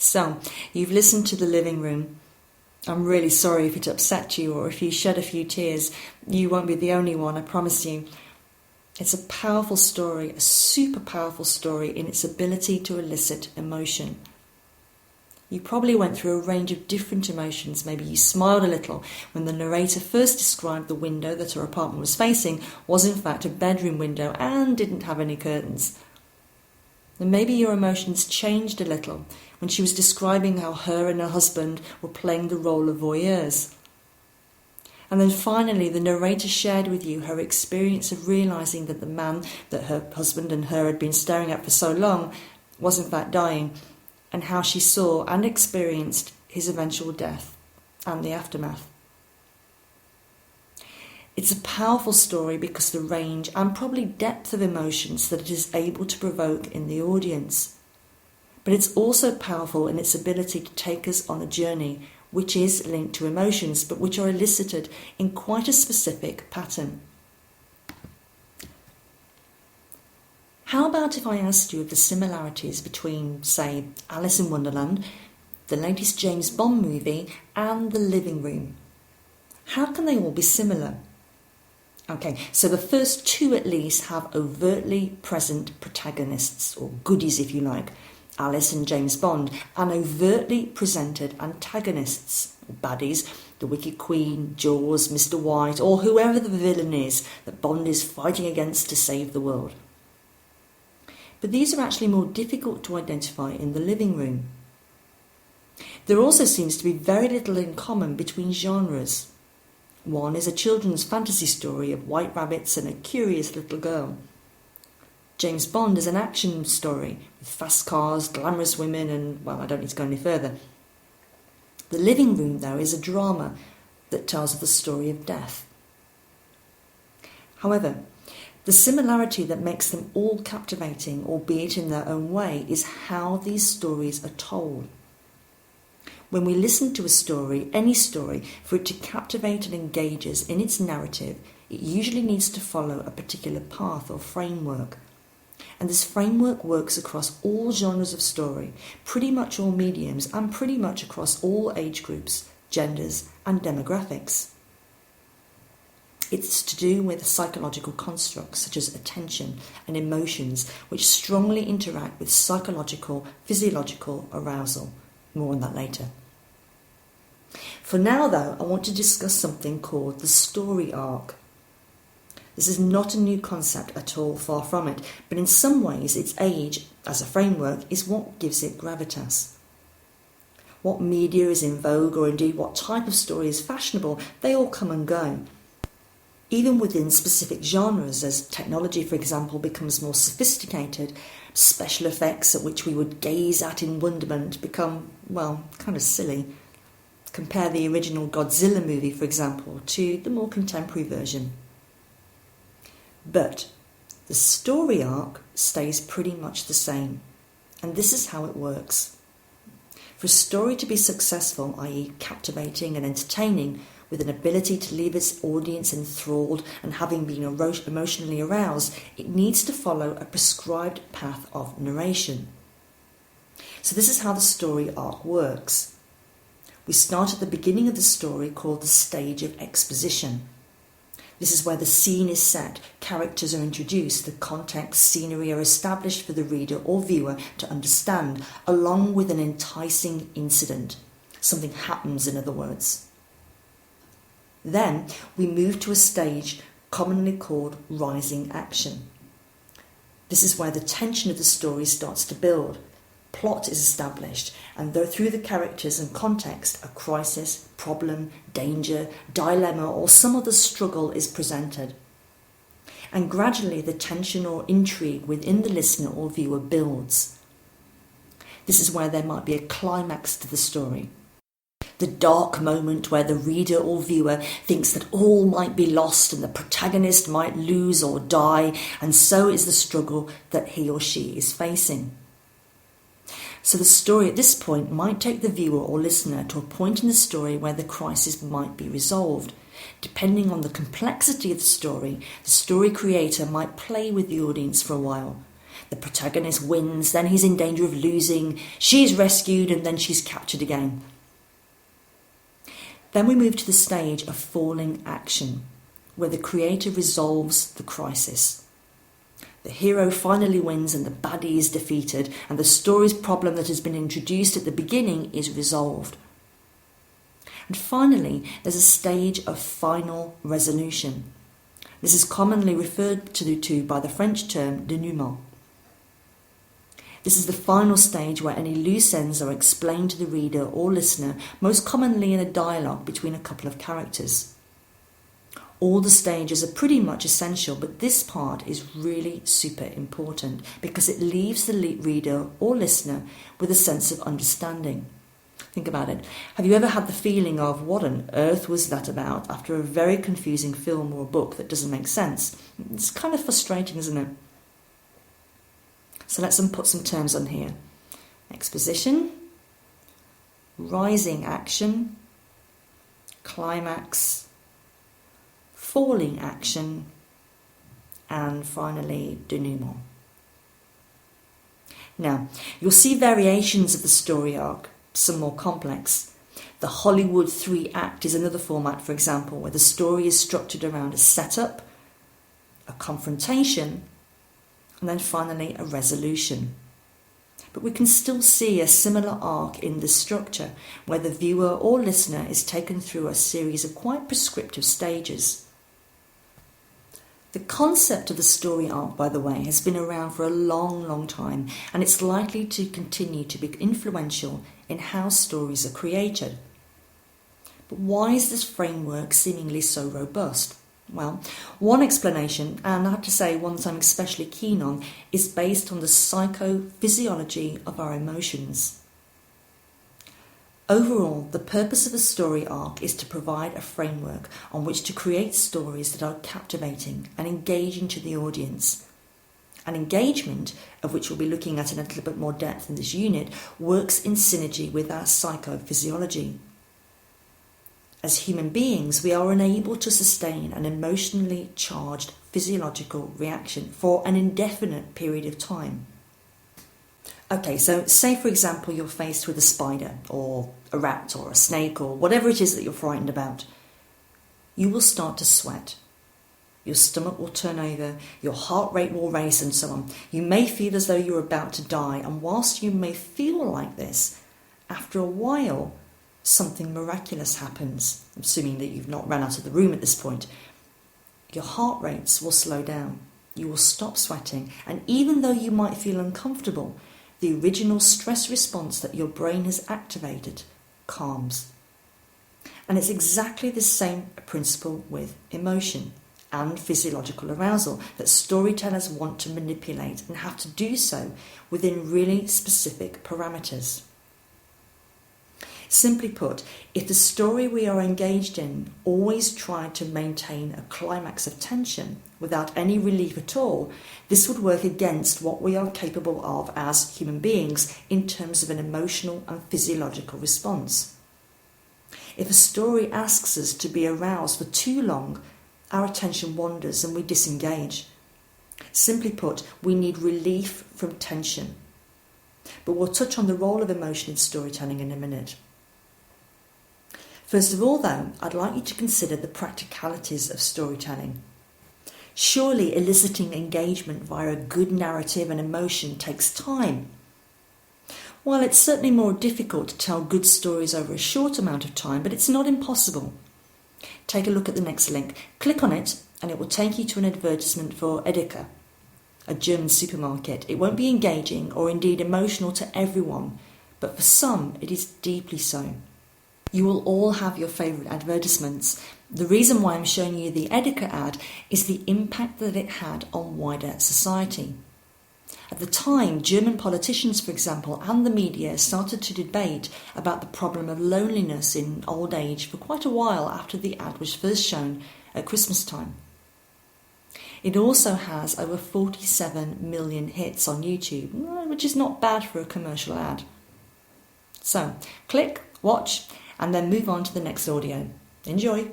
So, you've listened to The Living Room. I'm really sorry if it upset you or if you shed a few tears. You won't be the only one, I promise you. It's a powerful story, a super powerful story in its ability to elicit emotion. You probably went through a range of different emotions. Maybe you smiled a little when the narrator first described the window that her apartment was facing was in fact a bedroom window and didn't have any curtains. And maybe your emotions changed a little when she was describing how her and her husband were playing the role of voyeurs. And then finally, the narrator shared with you her experience of realising that the man that her husband and her had been staring at for so long was in fact dying, and how she saw and experienced his eventual death and the aftermath. It's a powerful story because of the range and probably depth of emotions that it is able to provoke in the audience. But it's also powerful in its ability to take us on a journey which is linked to emotions, but which are elicited in quite a specific pattern. How about if I asked you of the similarities between, say, Alice in Wonderland, the latest James Bond movie, and The Living Room? How can they all be similar? Okay, so the first two at least have overtly present protagonists, or goodies if you like, Alice and James Bond, and overtly presented antagonists, or baddies, the Wicked Queen, Jaws, Mr. White, or whoever the villain is that Bond is fighting against to save the world. But these are actually more difficult to identify in The Living Room. There also seems to be very little in common between genres. One is a children's fantasy story of white rabbits and a curious little girl. James Bond is an action story with fast cars, glamorous women, and, well, I don't need to go any further. The Living Room, though, is a drama that tells the story of death. However, the similarity that makes them all captivating, albeit in their own way, is how these stories are told. When we listen to a story, any story, for it to captivate and engage us in its narrative, it usually needs to follow a particular path or framework. And this framework works across all genres of story, pretty much all mediums, and pretty much across all age groups, genders, and demographics. It's to do with psychological constructs such as attention and emotions, which strongly interact with psychological, physiological arousal. More on that later. For now, though, I want to discuss something called the story arc. This is not a new concept at all, far from it, but in some ways its age, as a framework, is what gives it gravitas. What media is in vogue, or indeed what type of story is fashionable, they all come and go. Even within specific genres, as technology, for example, becomes more sophisticated, special effects at which we would gaze at in wonderment become, well, kind of silly. Compare the original Godzilla movie, for example, to the more contemporary version. But the story arc stays pretty much the same, and this is how it works. For a story to be successful, i.e. captivating and entertaining, with an ability to leave its audience enthralled and having been emotionally aroused, it needs to follow a prescribed path of narration. So this is how the story arc works. We start at the beginning of the story, called the stage of exposition. This is where the scene is set, characters are introduced, the context, scenery are established for the reader or viewer to understand, along with an enticing incident. Something happens, in other words. Then we move to a stage commonly called rising action. This is where the tension of the story starts to build. Plot is established, and through the characters and context, a crisis, problem, danger, dilemma, or some other struggle is presented. And gradually the tension or intrigue within the listener or viewer builds. This is where there might be a climax to the story. The dark moment where the reader or viewer thinks that all might be lost and the protagonist might lose or die, and so is the struggle that he or she is facing. So the story at this point might take the viewer or listener to a point in the story where the crisis might be resolved. Depending on the complexity of the story creator might play with the audience for a while. The protagonist wins, then he's in danger of losing, she's rescued, and then she's captured again. Then we move to the stage of falling action, where the creator resolves the crisis. The hero finally wins and the baddie is defeated, and the story's problem that has been introduced at the beginning is resolved. And finally, there's a stage of final resolution. This is commonly referred to by the French term denouement. This is the final stage where any loose ends are explained to the reader or listener, most commonly in a dialogue between a couple of characters. All the stages are pretty much essential, but this part is really super important because it leaves the reader or listener with a sense of understanding. Think about it. Have you ever had the feeling of what on earth was that about after a very confusing film or a book that doesn't make sense? It's kind of frustrating, isn't it? So let's put some terms on here. Exposition, rising action, climax, falling action, and finally denouement. Now, you'll see variations of the story arc, some more complex. The Hollywood 3-act is another format, for example, where the story is structured around a setup, a confrontation, and then finally a resolution. But we can still see a similar arc in this structure, where the viewer or listener is taken through a series of quite prescriptive stages. The concept of the story arc, by the way, has been around for a long, long time, and it's likely to continue to be influential in how stories are created. But why is this framework seemingly so robust? Well, one explanation, and I have to say one that I'm especially keen on, is based on the psychophysiology of our emotions. Overall, the purpose of a story arc is to provide a framework on which to create stories that are captivating and engaging to the audience. An engagement, of which we'll be looking at in a little bit more depth in this unit, works in synergy with our psychophysiology. As human beings, we are unable to sustain an emotionally charged physiological reaction for an indefinite period of time. Okay, so say for example you're faced with a spider or a rat or a snake or whatever it is that you're frightened about. You will start to sweat. Your stomach will turn over, your heart rate will race and so on. You may feel as though you're about to die, and whilst you may feel like this, after a while something miraculous happens, assuming that you've not run out of the room at this point. Your heart rates will slow down, you will stop sweating, and even though you might feel uncomfortable, the original stress response that your brain has activated calms. And it's exactly the same principle with emotion and physiological arousal, that storytellers want to manipulate and have to do so within really specific parameters. Simply put, if the story we are engaged in always tried to maintain a climax of tension without any relief at all, this would work against what we are capable of as human beings in terms of an emotional and physiological response. If a story asks us to be aroused for too long, our attention wanders and we disengage. Simply put, we need relief from tension. But we'll touch on the role of emotion in storytelling in a minute. First of all, though, I'd like you to consider the practicalities of storytelling. Surely eliciting engagement via a good narrative and emotion takes time. Well, it's certainly more difficult to tell good stories over a short amount of time, but it's not impossible. Take a look at the next link. Click on it and it will take you to an advertisement for Edeka, a German supermarket. It won't be engaging or indeed emotional to everyone, but for some it is deeply so. You will all have your favourite advertisements. The reason why I'm showing you the Edeka ad is the impact that it had on wider society. At the time, German politicians, for example, and the media started to debate about the problem of loneliness in old age for quite a while after the ad was first shown at Christmas time. It also has over 47 million hits on YouTube, which is not bad for a commercial ad. So, click, watch, and then move on to the next audio. Enjoy!